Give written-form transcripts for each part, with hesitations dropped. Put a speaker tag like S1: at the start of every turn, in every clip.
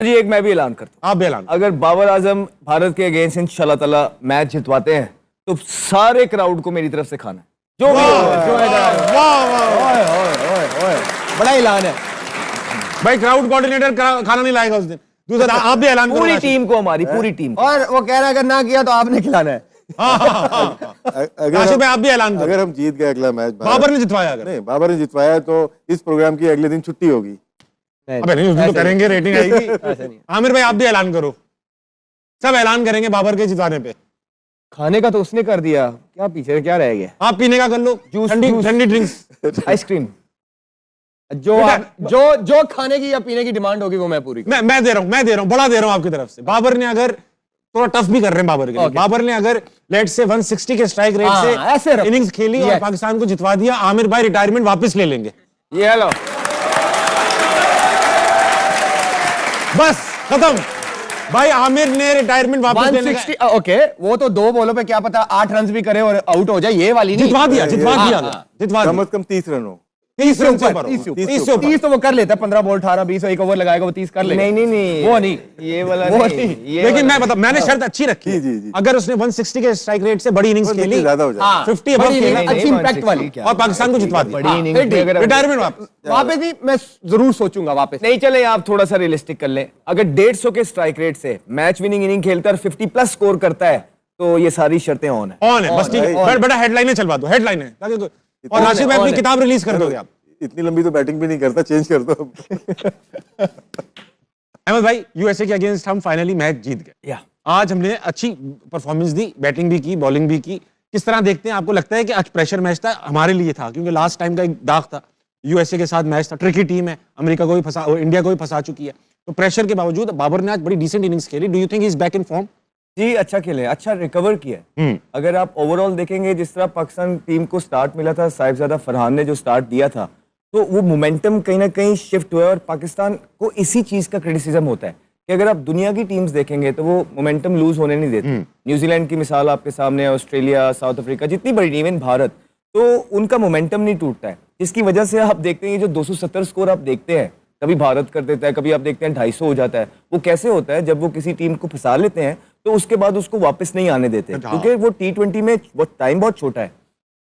S1: जी एक मैं भी ऐलान करता हूँ।
S2: आप भी ऐलान।
S1: अगर बाबर आजम भारत के अगेंस्ट इंशाल्लाह ताला मैच जितवाते हैं तो सारे क्राउड को मेरी तरफ से खाना है। जो भी जो
S3: बड़ा ऐलान है
S2: भाई, क्राउड कोऑर्डिनेटर खाना नहीं लाएगा उस दिन। दूसरा आप भी ऐलान करो।
S1: पूरी टीम को, हमारी पूरी टीम को।
S3: और वो कह रहा है अगर ना किया तो आपने खिलाना है।
S2: काशिफ भाई आप भी ऐलान करो।
S4: अगर हम जीत गए अगला मैच,
S2: बाबर ने जितवाया, अगर
S4: नहीं बाबर ने जितवाया तो इस प्रोग्राम की अगले दिन छुट्टी होगी।
S2: अबे नहीं, उस दिन तो करेंगे, रेटिंग आएगी। आमिर भाई आप भी ऐलान करो। सब ऐलान करेंगे बाबर के जिताने पे।
S3: खाने का तो उसने कर दिया, क्या पीछे क्या रह गया?
S2: आप पीने का कर लो, ठंडी ड्रिंक्स,
S1: आइसक्रीम।
S3: जो खाने की या पीने की डिमांड होगी वो मैं पूरी
S2: मैं दे रहा हूँ, बड़ा दे रहा हूँ आपकी तरफ से। बाबर ने अगर थोड़ा टफ भी कर रहे हैं बाबर के लिए, बाबर ने अगर लेट से 160 के स्ट्राइक रेट से इनिंग्स खेली और पाकिस्तान को जितवा दिया, आमिर भाई रिटायरमेंट वापस ले लेंगे।
S1: ये लो
S2: बस खत्म भाई, आमिर ने रिटायरमेंट वापस लेने का।
S3: ओके, वो तो 2 बॉलों पे क्या पता 8 रन भी करे और आउट हो जाए, ये वाली नहीं।
S2: जितवा दिया
S4: कम से कम 30 रन हो,
S3: 30 से ऊपर तो वो कर लेता है। 15 बॉल 18 20 एक ओवर लगाएगा वो 30 कर लेगा।
S1: नहीं
S3: वो नहीं,
S1: ये वाला
S3: वो
S1: नहीं।
S3: नहीं।
S2: लेकिन मैं बता, मैंने शर्त अच्छी रखी है।
S4: जी।
S2: अगर उसने 160 के स्ट्राइक रेट से बड़ी इनिंग्स खेली,
S4: ज्यादा हो जाए,
S2: 50 अबव खेला,
S3: अच्छी इंपैक्ट वाली,
S2: और पाकिस्तान को जितवा दिया,
S1: बड़ी इनिंग्स पे अगर
S2: रिटायरमेंट
S3: वापस भी मैं जरूर सोचूंगा वापस।
S1: नहीं चले, आप थोड़ा सा रियलिस्टिक कर लें। अगर 150 के स्ट्राइक रेट से मैच विनिंग इनिंग खेलकर 50 प्लस स्कोर करता है तो ये सारी शर्तें ऑन है।
S2: बस ठीक है। बड़ा हेडलाइनें चलवा दो, हेडलाइनें, ताकि और नासिर भाई अपनी किताब रिलीज कर दोगे आप।
S4: इतनी लंबी तो बैटिंग भी नहीं करता, चेंज कर दो।
S2: अहमद भाई, यूएसए के अगेंस्ट हम फाइनली मैच जीत गए। आज हमने अच्छी परफॉर्मेंस दी, बैटिंग भी की, बॉलिंग भी की। किस तरह देखते हैं? आपको लगता है कि आज प्रेशर मैच था? हमारे लिए था, क्योंकि लास्ट टाइम का एक दाग था, यूएसए के साथ मैच था, ट्रिकी टीम है, अमेरिका को भी फंसा और इंडिया को भी फंसा चुकी है। तो प्रेशर के बावजूद बाबर ने आज बड़ी डिसेंट इनिंग्स खेली। Do you think he is back in form?
S1: जी अच्छा खेले, अच्छा रिकवर किया। अगर आप ओवरऑल देखेंगे, जिस तरह पाकिस्तान टीम को स्टार्ट मिला था, साहिबजादा फरहान ने जो स्टार्ट दिया था, तो वो मोमेंटम कहीं ना कहीं शिफ्ट हुआ है। और पाकिस्तान को इसी चीज का क्रिटिसिज्म होता है कि अगर आप दुनिया की टीम्स देखेंगे तो वो मोमेंटम लूज होने नहीं देती। न्यूजीलैंड की मिसाल आपके सामने है, ऑस्ट्रेलिया, साउथ अफ्रीका, जितनी बड़ी टीम, इवन भारत, तो उनका मोमेंटम नहीं टूटता है। जिसकी वजह से आप देखते हैं जो 270 स्कोर आप देखते हैं, कभी भारत कर देता है, कभी आप देखते हैं 250 हो जाता है। वो कैसे होता है? जब वो किसी टीम को फंसा लेते हैं तो उसके बाद उसको वापस नहीं आने देते, क्योंकि वो T20 में टाइम बहुत छोटा है।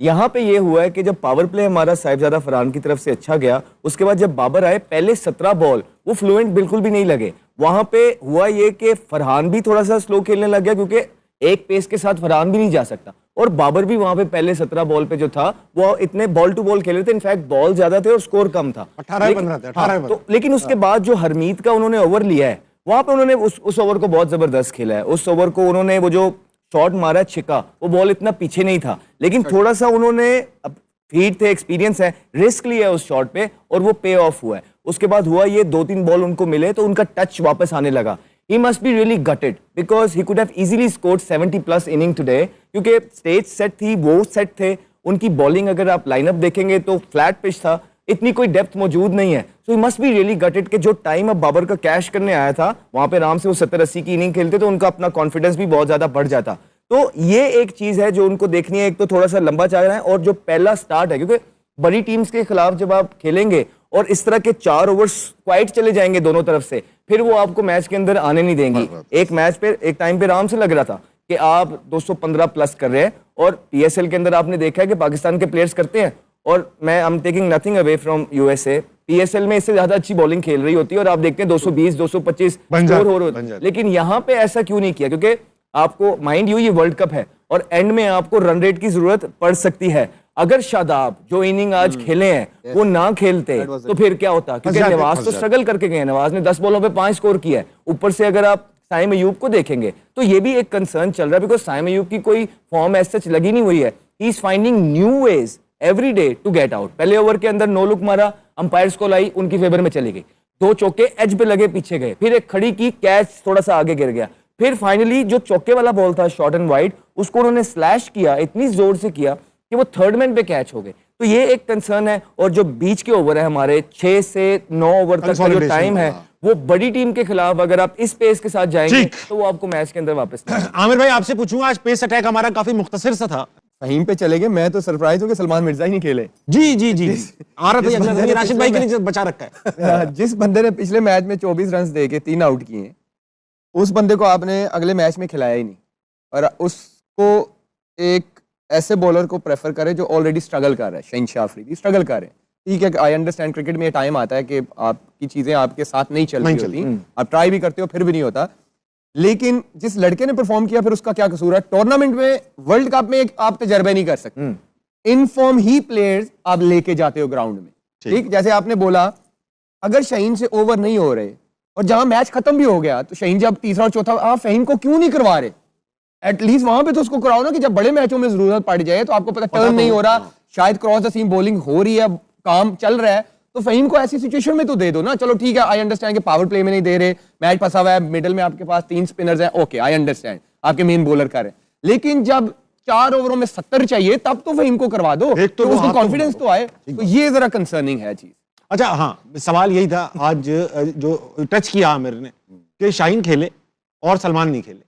S1: यहाँ पे ये हुआ है कि जब पावर प्ले हमारा साहिबजादा फरहान की तरफ से अच्छा गया, उसके बाद जब बाबर आए, पहले 17 बॉल वो फ्लुएंट बिल्कुल भी नहीं लगे। वहां पे हुआ ये कि फरहान भी थोड़ा सा स्लो खेलने लग गया, क्योंकि एक पेस के साथ फरहान भी नहीं जा सकता, और बाबर भी वहां पे पहले 17 बॉल पे जो था वो इतने बॉल टू बॉल खेले थे, इनफैक्ट बॉल ज्यादा थे और स्कोर कम था,
S2: 18-15 थे, 18
S1: तो लेकिन उसके बाद जो हरमीत का उन्होंने ओवर लिया है, वहां पे उन्होंने उस ओवर को बहुत जबरदस्त खेला है। उस ओवर को उन्होंने वो जो शॉट मारा छिका, वो बॉल इतना पीछे नहीं था, लेकिन थोड़ा सा उन्होंने फीट थे, एक्सपीरियंस है, रिस्क लिया है उस शॉट पे और वो पे ऑफ हुआ है। उसके बाद हुआ ये 2-3 बॉल उनको मिले तो उनका टच वापस आने लगा। He must be really gutted because he could have easily scored 70 plus inning today, क्योंकि स्टेज सेट थी, वो सेट थे। उनकी बॉलिंग अगर आप लाइनअप देखेंगे तो फ्लैट पिच था, इतनी कोई डेप्थ मौजूद नहीं है। So he must be really gutted कि जो टाइम अब बाबर का कैश करने आया था, वहां पे आराम से वो 70-80 की इनिंग खेलते तो उनका अपना कॉन्फिडेंस भी बहुत ज्यादा बढ़ जाता। तो ये एक चीज है जो उनको देखनी है। एक तो थोड़ा सा लंबा चल रहा है, और जो पहला स्टार्ट है, क्योंकि बड़ी टीम्स के खिलाफ जब आप खेलेंगे और इस तरह के 4 ओवर्स क्वाइट चले जाएंगे दोनों तरफ से, फिर वो आपको मैच के अंदर आने नहीं देंगी। एक मैच पे एक टाइम पे आराम से लग रहा था कि आप 215 प्लस कर रहे हैं, और पीएसएल के अंदर आपने देखा है कि पाकिस्तान के प्लेयर्स करते हैं। और मैं I am taking nothing away from USA, PSL में इससे ज्यादा अच्छी बॉलिंग खेल रही होती है और आप देखते हैं 220 225 स्कोर हो रहे हैं, लेकिन यहाँ पे ऐसा क्यों नहीं किया? क्योंकि आपको माइंड यू ये वर्ल्ड कप है और एंड में आपको रन रेट की जरूरत पड़ सकती है। अगर शादाब जो इनिंग आज खेले हैं वो ना खेलते तो फिर क्या होता? क्योंकि नवाज तो स्ट्रगल करके गए, नवाज ने 10 बॉलों पे 5 स्कोर किया है। ऊपर से अगर आप साइम अयूब को देखेंगे तो ये भी एक कंसर्न चल रहा है, बिकॉज साइम अयूब की कोई फॉर्म एज सच लगी नहीं हुई है। He is finding new ways every day to get out. पहले ओवर के अंदर नो लुक मारा, अंपायर्स को लाई, उनकी फेवर में चली गई, 2 चौके एज पे लगे, पीछे गए, फिर एक खड़ी की, कैच थोड़ा सा आगे गिर गया, फिर फाइनली जो चौके वाला बॉल था शॉर्ट एंड वाइड, उसको उन्होंने स्लैश किया, इतनी जोर से किया कि वो थर्ड मैन पे कैच हो गए। तो ये एक कंसर्न है। और जो बीच के ओवर है हमारे 6 से 9 ओवर तक का जो टाइम है, वो बड़ी टीम के खिलाफ अगर आप इस पेस के साथ जाएंगे तो वो आपको मैच के अंदर वापस नहीं।
S2: आमिर भाई आपसे पूछूंगा, आज पेस अटैक हमारा काफी मुख्तसर सा था,
S3: फहीम पे चले गए। मैं तो सरप्राइज हूँ कि सलमान मिर्जा ही नहीं खेले।
S2: जी जी जी आ रहा था अगला दिन, राशिद भाई के लिए बचा रखा है।
S3: जिस बंदे ने पिछले मैच में 24 रन दे के 3 आउट किए हैं, उस बंदे को आपने अगले मैच में खिलाया ही नहीं, और उसको एक ऐसे बॉलर को प्रेफर करे जो ऑलरेडी स्ट्रगल कर रहा है। शहीन अफरीदी स्ट्रगल कर रहे हैं, ठीक है, आई अंडरस्टैंड, क्रिकेट में ये टाइम आता है कि आपकी चीजें आपके साथ नहीं चल रही होती, आप ट्राई भी करते हो फिर भी नहीं होता, लेकिन जिस लड़के ने परफॉर्म किया फिर उसका क्या कसूर है? टूर्नामेंट में, वर्ल्ड कप में आप तजर्बे नहीं कर सकते, इन फॉर्म ही प्लेयर्स आप लेके जाते हो ग्राउंड में, ठीक? जैसे आपने बोला, अगर शहीन से ओवर नहीं हो रहे और जहां मैच खत्म भी हो गया, तो शहीन जब तीसरा और चौथा, आप फहीम को क्यों नहीं करवा रहे? एटलीस्ट वहां पे तो उसको कराओ ना, कि जब बड़े मैचों में जरूरत पड़ जाए तो आपको पता टर्न नहीं हो रहा, शायद क्रॉस द सीम बॉलिंग हो रही है, काम चल रहा है, तो फहीम को ऐसी सिचुएशन में तो दे दो ना। चलो ठीक है, आई अंडरस्टैंड कि पावर प्ले में नहीं दे रहे, मैच फंसा हुआ है, मिडिल में आपके पास 3 स्पिनर्स हैं, ओके आई अंडरस्टैंड, आपके मेन बॉलर कर रहे हैं, लेकिन जब 4 ओवरों में 70 चाहिए तब तो फहीम को करवा दो, तो उसको कॉन्फिडेंस तो आए। तो ये जरा कंसर्निंग है चीज।
S2: अच्छा हाँ, सवाल यही था आज जो टच किया आमिर ने, कि शाहीन खेले और सलमान नहीं खेले।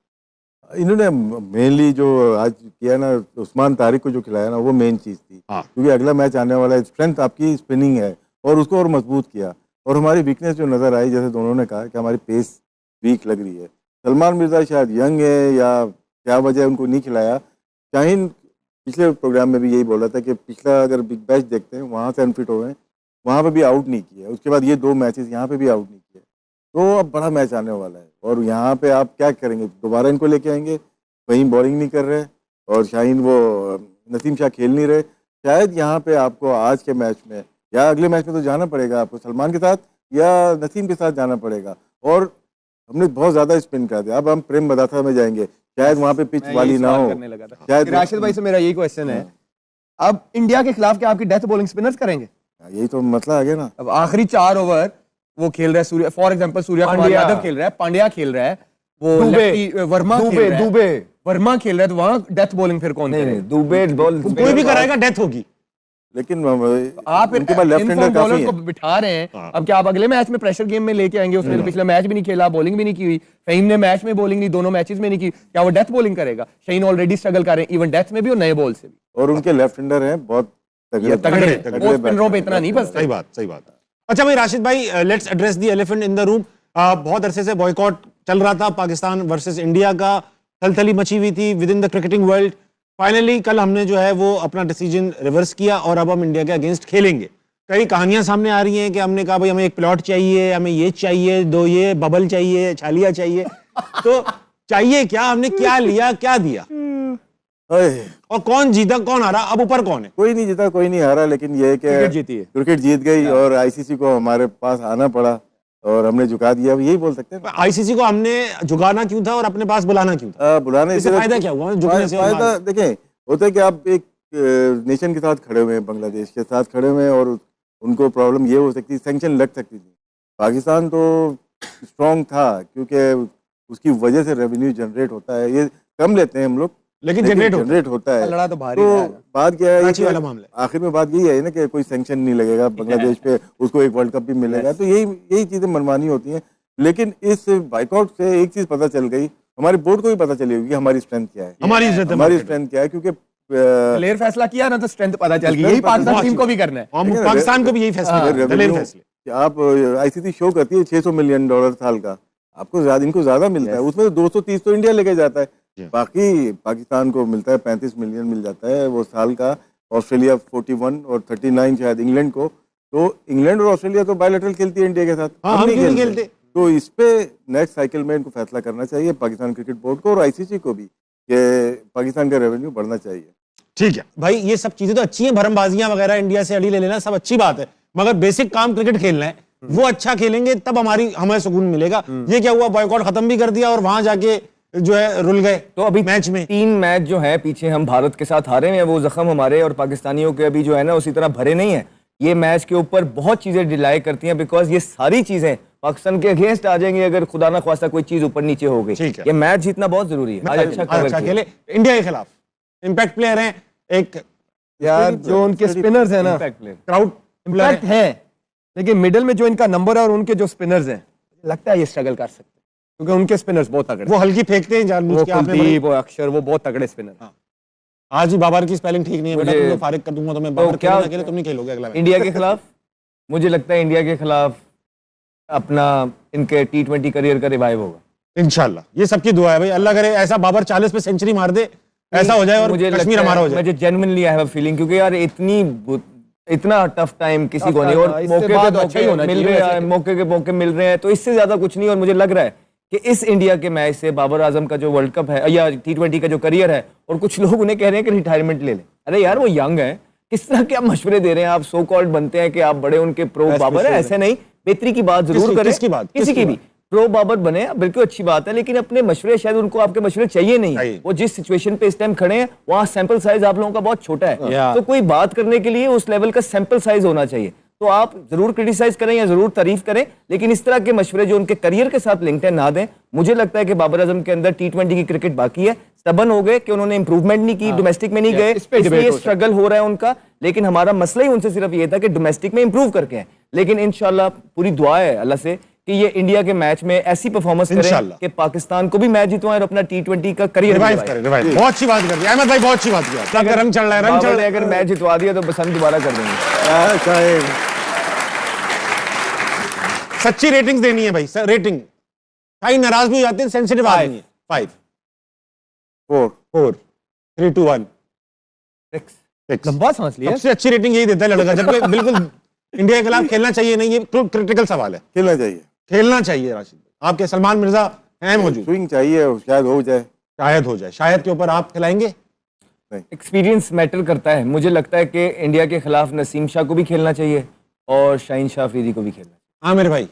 S4: इन्होंने मेनली जो आज किया ना, उस्मान तारिक को जो खिलाया ना, वो मेन चीज थी, क्योंकि अगला मैच आने वाला है, स्ट्रेंथ आपकी स्पिनिंग है, और उसको और मजबूत किया। और हमारी वीकनेस जो नजर आई, जैसे दोनों ने कहा कि हमारी पेस वीक लग रही है। सलमान मिर्जा शायद यंग है या क्या वजह है उनको नहीं खिलाया। शाहीन पिछले प्रोग्राम में भी यही बोला था कि पिछला अगर बिग बैश देखते हैं, वहाँ से अनफिट हो गए, वहाँ पे भी आउट नहीं किया, उसके बाद ये 2 मैचेस यहाँ पे भी आउट नहीं किया। तो अब बड़ा मैच आने वाला है, और यहाँ पे आप क्या करेंगे? दोबारा इनको लेके आएंगे, वहीं बॉलिंग नहीं कर रहे, और शाहीन वो नसीम शाह खेल नहीं रहे। शायद यहाँ पे आपको आज के मैच में या अगले मैच में तो जाना पड़ेगा आपको सलमान के साथ या नसीम के साथ जाना पड़ेगा। और हमने बहुत ज़्यादा स्पिन कर दिया, अब हम प्रेम बदाथा में जाएंगे, शायद वहाँ पे पिच वाली ना हो।
S3: शायद राशिद भाई से मेरा यही क्वेश्चन है, अब इंडिया के खिलाफ क्या आपकी डेथ बॉलिंग स्पिनर्स करेंगे?
S4: यही तो मसला आ गया ना।
S3: अब आखिरी 4 ओवर वो खेल रहा है, सूर्य फॉर एग्जांपल, सूर्या कुमार यादव खेल रहा है, पांड्या खेल रहा है, वो वर्मा वर्मा खेल रहा है, तो वहां डेथ बॉलिंग फिर कौन करेगा?
S1: दुबे बॉल
S2: कोई भी कराएगा, डेथ होगी।
S4: लेकिन
S3: आप
S4: उनके पास लेफ्ट हैंडर काफी
S3: बॉलर को बिठा रहे हैं, अब क्या आप अगले मैच में प्रेशर गेम में लेके आएंगे? उसने तो पिछला मैच भी नहीं खेला, बॉलिंग भी नहीं की हुई, फहीम ने मैच में बॉलिंग नहीं, दोनों मैचेस में नहीं की, क्या वो डेथ बॉलिंग करेगा? शहीन ऑलरेडी स्ट्रगल कर रहे हैं, इवन डेथ में भी और नए बॉल से भी,
S4: और उनके लेफ्ट हैंडर हैं बहुत
S3: तगड़े, वो स्पिनरों पे इतना नहीं बचते।
S2: सही बात, सही बात। अच्छा भाई राशिद भाई, let's address the elephant in the room. बहुत अरसे से बॉयकॉट चल रहा था पाकिस्तान वर्सेस इंडिया का, थलथली मची हुई थी with in the cricketing world. Finally कल हमने जो है वो अपना डिसीजन रिवर्स किया और अब हम इंडिया के अगेंस्ट खेलेंगे। कई कहानियां सामने आ रही हैं कि हमने कहा भाई हमें एक प्लॉट चाहिए, हमें ये चाहिए, 2 ये बबल चाहिए, छालिया चाहिए, तो चाहिए क्या? हमने क्या लिया, क्या दिया, और कौन जीता कौन हारा? अब ऊपर कौन है?
S4: कोई नहीं जीता, कोई नहीं हारा, लेकिन ये कि क्रिकेट जीत गई और आईसीसी को हमारे पास आना पड़ा और हमने झुका दिया, यही बोल सकते हैं।
S2: आईसीसी को हमने झुकाना क्यों था और अपने पास बुलाना क्यों था?
S4: बुलाने से
S2: फायदा क्या हुआ झुकने से?
S4: फायदा देखें, होता है कि आप एक नेशन के साथ खड़े हुए हैं, बांग्लादेश के साथ खड़े हुए हैं, और उनको प्रॉब्लम ये हो सकती, सैंक्शन लग सकती थी। पाकिस्तान तो स्ट्रॉन्ग था क्योंकि उसकी वजह से रेवेन्यू जनरेट होता है, ये कम लेते हैं हम लोग,
S2: लेकिन जनरेट
S3: होता है। लड़ा तो भारी
S4: है। बात क्या है
S2: वाला मामला,
S4: आखिर में बात यही है ना कि कोई सैंक्शन नहीं लगेगा बांग्लादेश पे, उसको एक वर्ल्ड कप भी मिलेगा, तो यही चीजें मनमानी होती हैं। लेकिन इस बाइकआउट से एक चीज पता चल गई, हमारे बोर्ड को भी पता चली होगी हमारी स्ट्रेंथ क्या है, हमारी स्ट्रेंथ क्या है, क्योंकि
S3: प्लेयर फैसला किया ना तो स्ट्रेंथ पता चल गई। यही पाकिस्तान टीम को भी करना है,
S2: पाकिस्तान को भी यही फैसला।
S4: आप आईसीसी शो करती है $600 मिलियन साल का, आपको ज्यादा, इनको ज्यादा मिलता है, उसमें 230 तो इंडिया लेके जाता है, बाकी पाकिस्तान को मिलता है 35 मिलियन मिल जाता है वो साल का, ऑस्ट्रेलिया 41 और 39 शायद इंग्लैंड को। तो इंग्लैंड और ऑस्ट्रेलिया तो बायलैटरल खेलती है इंडिया के साथ,
S2: हम नहीं खेलते।
S4: तो इस पे नेक्स्ट साइकिल में इनको फैसला करना चाहिए पाकिस्तान क्रिकेट बोर्ड को और आईसीसी को भी, कि पाकिस्तान का रेवेन्यू बढ़ना चाहिए।
S2: ठीक है भाई, ये सब चीजें तो अच्छी हैं, भरमबाजियां वगैरह इंडिया से अड़ी ले लेना सब अच्छी बात है, मगर बेसिक काम क्रिकेट खेलना है, वो अच्छा खेलेंगे तब हमें सुकून मिलेगा। ये क्या हुआ, बॉयकॉट खत्म भी कर दिया और वहां जाके जो है रुल गए।
S1: तो अभी
S2: मैच में
S1: 3 मैच जो है पीछे हम भारत के साथ हारे हैं, वो जख्म हमारे और पाकिस्तानियों के अभी जो है ना उसी तरह भरे नहीं है। ये मैच के ऊपर बहुत चीजें डिलाई करती हैं, बिकॉज ये सारी चीजें पाकिस्तान के अगेंस्ट आ जाएंगी अगर खुदा ना ख्वास्ता कोई चीज ऊपर नीचे हो गई।
S2: ठीक है,
S1: ये मैच जीतना बहुत जरूरी है। आज अच्छा
S2: खेले इंडिया के खिलाफ, इम्पैक्ट प्लेयर हैं, एक
S3: यार जो उनके स्पिनर्स हैं ना,
S2: क्राउड
S3: इम्पैक्ट है, लेकिन मिडिल में जो इनका नंबर है और उनके जो स्पिनर्स हैं, लगता है ये स्ट्रगल कर सकते हैं, क्योंकि उनके स्पिनर्स बहुत तगड़े,
S2: वो हल्की फेंकते हैं जानबूझ के,
S3: कुलदीप, वो अक्षर, वो बहुत तगड़े स्पिनर।
S2: आज ही बाबर की स्पेलिंग ठीक नहीं है बेटा,
S1: मुझे-
S2: तुमको फारिग कर दूंगा, तो मैं बाबर
S1: क्या-
S2: खेलूंगा अकेले, तुम नहीं खेलोगे अगला मैच।
S1: इंडिया के खिलाफ मुझे लगता है इंडिया के खिलाफ अपना इनके T20 करियर का रिवाइव होगा।
S2: इंशाल्लाह, ये सबकी दुआ है भाई, अल्लाह करे ऐसा बाबर 40 पे सेंचुरी मार दे, ऐसा हो जाए और
S1: मुझे
S2: कश्मीर
S1: लगता
S2: हमारा
S1: है,
S2: हो जाए।
S1: मुझे genuinely I have a feeling, क्योंकि यार इतना टफ टाइम किसी को नहीं, और
S3: इससे
S1: मौके
S3: बाद
S1: पे
S3: अच्छा ही होना
S1: मिल
S3: चाहिए
S1: रहे
S3: वैसे।
S1: हैं, मौके के मौके मिल रहे हैं, तो इससे ज्यादा कुछ नहीं। और मुझे लग रहा है कि इस इंडिया के मैच से बाबर आजम का जो वर्ल्ड कप है या T20 का जो करियर है, और कुछ लोग उन्हें कह रहे हैं कि रिटायरमेंट ले ले। अरे यार वो यंग है, किस तरह के आप मशवरे दे रहे हैं, आप सो कॉल्ड बनते हैं कि आप बड़े उनके प्रो बाबर है, ऐसे नहीं। बेहतरी की बात जरूर
S2: किसकी-
S1: करें,
S2: किसकी बात?
S1: किसी
S2: किसकी
S1: की भी प्रो बाबर बने, बिल्कुल अच्छी बात है, लेकिन अपने मशवरे शायद उनको आपके मशवरे चाहिए नहीं है।
S2: चाहिए।
S1: वो जिस सिचुएशन पे इस टाइम खड़े हैं, वहां सैंपल साइज आप लोगों का बहुत छोटा है,
S2: या।
S1: तो कोई बात करने के लिए उस लेवल का सैंपल साइज होना चाहिए। तो आप जरूर क्रिटिसाइज करें या जरूर तारीफ करें, लेकिन इस तरह के मशवरे जो उनके करियर के साथ लिंक्ड है ना दें। मुझे लगता है कि बाबर आजम के अंदर T20 की क्रिकेट बाकी है, स्टबन हो गए कि उन्होंने इंप्रूवमेंट नहीं की, डोमेस्टिक में नहीं गए,
S3: इस पे debate
S1: इसलिए
S3: हो
S1: स्ट्रगल हो रहा है उनका। लेकिन हमारा मसला ही उनसे सिर्फ ये था कि डोमेस्टिक में इंप्रूव करके हैं। लेकिन इंशाल्लाह पूरी दुआ है अल्लाह से कि ये इंडिया के मैच में ऐसी परफॉर्मेंस करें
S2: इंशाल्लाह।
S1: कि पाकिस्तान को भी मैच जितवाएं और अपना T20 का करियर
S2: रिवाइव करें, रिवाइव। बहुत अच्छी बात कर दी अहमद भाई, बहुत अच्छी बात किया। सबका रंग चढ़ रहा है, रंग चढ़
S1: बाबर
S2: रहा
S1: ने
S2: है।
S1: अगर मैच जितवा दिया तो बसंत दोबारा कर देंगे।
S4: शायद
S2: सच्ची रेटिंग्स देनी है भाई, रेटिंग। भाई नाराज भी हो जाते हैं, सेंसिटिव आदमी है। 5
S4: 4
S2: 4 3 2 1 6।
S3: लंबा सांस लिया।
S2: सबसे अच्छी रेटिंग यही देता है लड़का, जबकि बिल्कुल इंडिया के खिलाफ खेलना चाहिए नहीं, ये क्रिटिकल सवाल है।
S4: खेलना चाहिए,
S2: खेलना चाहिए राशिद भाई। आपके सलमान मिर्जा हैं मौजूद,
S4: स्विंग चाहिए, शायद हो जाए।
S2: शायद हो जाए, शायद के ऊपर आप खिलाएंगे।
S1: एक्सपीरियंस मैटर करता है। मुझे लगता है कि इंडिया के खिलाफ नसीम शाह को भी खेलना चाहिए और शाहीन शाह अफरीदी को भी खेलना चाहिए।
S2: हाँ मेरे भाई,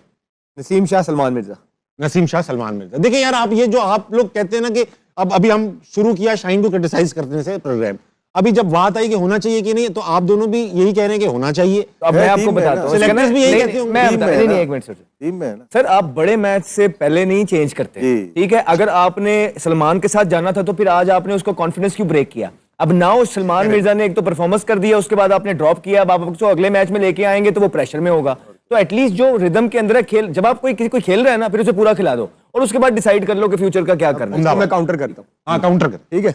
S3: नसीम शाह, सलमान मिर्जा।
S2: नसीम शाह, सलमान मिर्जा। देखिए यार, आप ये जो आप लोग कहते हैं ना कि अब अभी हम शुरू किया शाहीन को क्रिटिसाइज करने से प्रोग्राम, अभी जब बात आई कि होना चाहिए कि नहीं, तो आप दोनों भी यही कह रहे हैं कि होना चाहिए।
S1: तो अब
S4: है,
S1: मैं आपको
S4: टीम में
S1: बताता
S4: ना।
S1: हूँ,
S2: Selectors भी यही
S1: नहीं,
S2: कहते होंगे।
S1: मैं
S4: टीम
S1: बता-
S4: में है
S1: नहीं
S4: ना।
S1: नहीं, एक मिनट सोचो
S4: टीम में है ना।
S1: सर, आप बड़े मैच से पहले नहीं चेंज करते,
S4: जी।
S1: ठीक है। अगर आपने सलमान के साथ जाना था तो फिर आज आपने उसको कॉन्फिडेंस क्यों ब्रेक किया? अब नाउ सलमान मिर्जा ने एक तो परफॉर्मेंस कर दिया, उसके बाद आपने ड्रॉप किया, अब आप उसको अगले मैच में लेके आएंगे तो वो प्रेशर में होगा। तो एटलीस्ट जो रिदम के अंदर है खेल, जब आप किसी को खेल रहा है ना, फिर उसे पूरा खिला दो और उसके बाद डिसाइड कर लो कि फ्यूचर का क्या करना है।
S3: इसको मैं काउंटर करता हूँ,
S2: हाँ, काउंटर कर।
S3: ठीक है।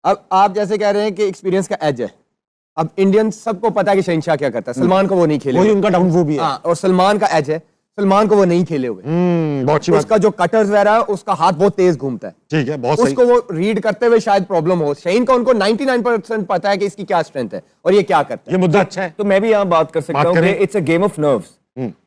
S3: अब आप जैसे कह रहे हैं कि एक्सपीरियंस का एज है, अब इंडियन सबको पता है कि शहीन शाह क्या करता है, सलमान को वो नहीं खेले
S2: वही
S3: हुए।
S2: उनका डाउन वो भी है।
S3: हाँ, और सलमान का एज है, सलमान को वो नहीं खेले हुए।
S2: बहुत अच्छी बात।
S3: उसका जो कटर्स वगैरह है, उसका हाथ बहुत तेज घूमता है,
S2: ठीक है, बहुत सही।
S3: उसको वो रीड करते हुए शायद प्रॉब्लम हो। शहीन का उनको 99% पता है कि इसकी क्या स्ट्रेंथ है और ये क्या करता है।
S2: ये मुद्दा अच्छा है।
S1: तो मैं भी यहाँ बात कर सकता
S2: बात
S1: हूँ कि
S2: करें।
S1: It's a game of nerves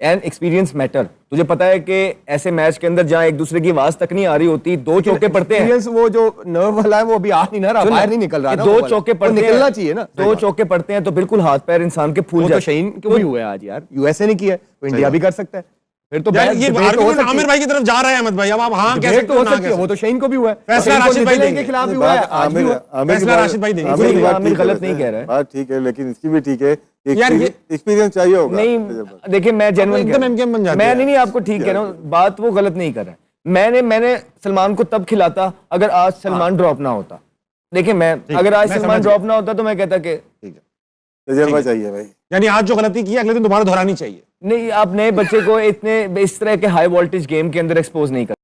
S1: and experience matter. तुझे पता है कि ऐसे मैच के अंदर जहाँ एक दूसरे की आवाज तक नहीं आ रही होती, दो चौके पड़ते हैं।
S3: Experience वो जो नर्व वाला है वो अभी आ नहीं ना रहा,
S1: सुन ना,
S3: बाहर नहीं निकल रहा
S1: कि
S3: ना,
S1: दो
S3: वो वाला।
S1: चौके
S3: वो
S1: पड़ते हैं,
S3: निकलना चाहिए ना।
S1: दो चौके पड़ते हैं तो बिल्कुल हाथ पैर इंसान के फूल
S3: वो तो
S1: जाते हैं।
S3: शहीन को भी हुआ है आज यार, यूएसए ने किया है, तो इंडिया भी कर सकता है। फिर तो
S2: यार,
S3: बहस-
S2: ये
S3: debate तो हो
S2: आर्गुमेंट
S3: सकती है।
S2: आमिर भाई की तरफ जा रहा है अहमद भाई। अब आप हाँ कह
S3: Debate
S2: सकते
S3: तो
S2: हो,
S3: हो
S2: ना
S3: सकती है,
S2: कह
S3: वो तो शहीन को भी हुआ है।
S2: फैसला
S3: शहीन को
S2: राशिद भाई
S3: न्यूजीलैंड
S2: देंगे।
S3: के खिलाफ भी हुआ है,
S4: बात
S3: आज भी हुआ है।
S4: आमिर की
S2: फैसला
S4: बात-
S2: राशिद भाई देंगे।
S4: आमिर की
S1: इसलिए
S4: बात
S1: आमिर
S4: ठीक है
S1: गलत
S4: वैसे।
S1: नहीं कह रहा है।
S4: बात ठीक है, लेकिन इसकी भी ठीक है।
S2: यार, ये-
S4: एक्सपीरियंस चाहिए होगा।
S1: नहीं, देखिए मैं जेन्युइन
S2: एकदम MKM बन जाते
S1: मैं
S2: हैं।
S1: नहीं आपको ठीक कह रहा हूँ, बात वो गलत नहीं कर रहा है। मैंने सलमान को तब खिलाता अगर आज सलमान ड्रॉप ना होता। देखिए मैं अगर आज
S2: मैं
S1: सलमान
S2: समझ
S1: ड्रॉप ना होता तो मैं कहता कि
S2: ठीक है।
S4: तजर्बा चाहिए भाई।
S2: यानी आज जो गलती की अगले दिन दोबारा दोहरानी चाहिए।
S1: नहीं, आप नए बच्चे को इतने इस तरह के हाई वोल्टेज गेम के अंदर एक्सपोज नहीं कर।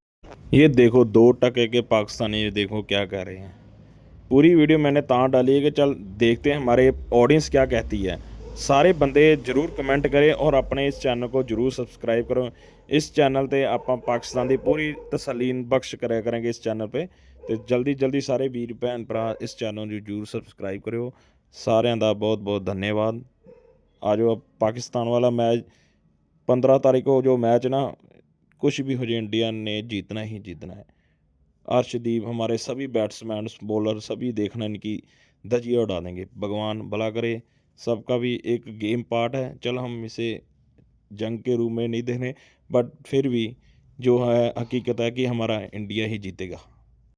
S5: ये देखो 2 टके के पाकिस्तानी, ये देखो क्या कह रहे हैं। पूरी वीडियो मैंने तां डाली है कि चल देखते हैं हमारे ऑडियंस क्या कहती है। सारे बंदे जरूर कमेंट करें और अपने इस चैनल को जरूर सब्सक्राइब करो। इस चैनल ਤੇ ਆਪਾਂ ਪਾਕਿਸਤਾਨ ਦੀ ਪੂਰੀ ਤਸਲੀਨ ਬਖਸ਼ ਕਰਿਆ ਕਰਾਂਗੇ ਇਸ ਚੈਨਲ पे। ਤੇ ਜਲਦੀ ਸਾਰੇ ਵੀਰ ਭੈਣ ਭਰਾ ਇਸ ਚੈਨਲ ਨੂੰ ਜਰੂਰ ਸਬਸਕ੍ਰਾਈਬ ਕਰਿਓ। ਸਾਰਿਆਂ ਦਾ ਬਹੁਤ ਬਹੁਤ ਧੰਨਵਾਦ। आज अब पाकिस्तान वाला मैच 15 तारीख को जो मैच ना, कुछ भी हो जाए इंडिया ने जीतना ही जीतना है। अर्शदीप हमारे सभी बैट्समैन बॉलर सभी देखना इनकी धजिया उड़ा देंगे। भगवान भला करे। सबका भी एक गेम पार्ट है। चल हम इसे जंग के रूप में नहीं देने, बट फिर भी जो है हकीकत है कि हमारा इंडिया ही जीतेगा।